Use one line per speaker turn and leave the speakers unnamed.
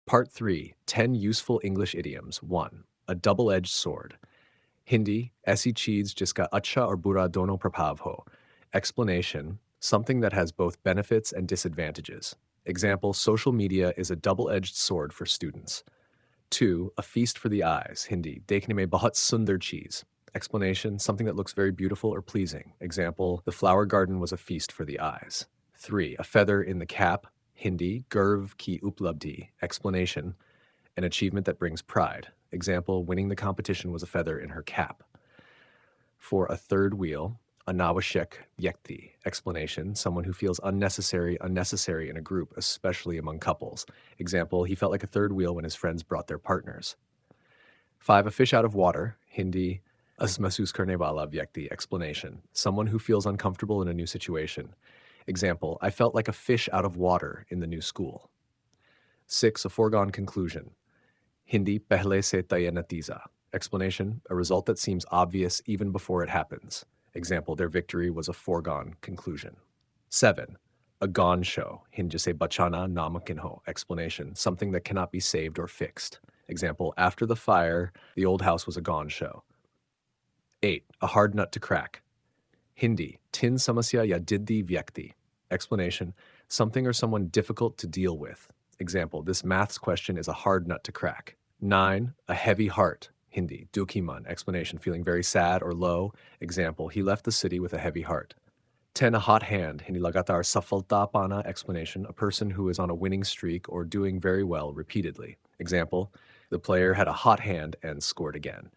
Part 3, 10 Useful English Idioms. 1. A double-edged sword. Hindi, ऐसी चीज जिसका अच्छा और बुरा दोनों प्रभाव हो. Explanation, something that has both benefits and disadvantages. Example, social media is a double-edged sword for students. 2. A feast for the eyes. Hindi, देखने में बहुत सुंदर चीज. Explanation, something that looks very beautiful or pleasing. Example, the flower garden was a feast for the eyes. 3. A feather in the cap. Hindi, गर्व की उपलब्धि. Explanation, an achievement that brings pride. Example, winning the competition was a feather in her cap. 4. A third wheel, anawashek vyakti. Explanation, someone who feels unnecessary in a group, especially among couples. Example, he felt like a third wheel when his friends brought their partners. 5. A fish out of water. Hindi, asmasus karne wala vyakti. Explanation, someone who feels uncomfortable in a new situation. Example, I felt like a fish out of water in the new school. 6. A foregone conclusion. Hindi, pehle se taya natija. Explanation, a result that seems obvious even before it happens. Example, their victory was a foregone conclusion. 7. A gone show. Hindi se bachana namumkin ho. Explanation, something that cannot be saved or fixed. Example, after the fire, the old house was a gone show. 8. A hard nut to crack. Hindi, tin samasya ya diddi vyakti. Explanation, something or someone difficult to deal with. Example, this maths question is a hard nut to crack. 9. A heavy heart. Hindi, dukhiman. Explanation, feeling very sad or low. Example, he left the city with a heavy heart. 10. A hot hand. Hindi, lagatar safalta pana. Explanation, a person who is on a winning streak or doing very well repeatedly. Example, the player had a hot hand and scored again.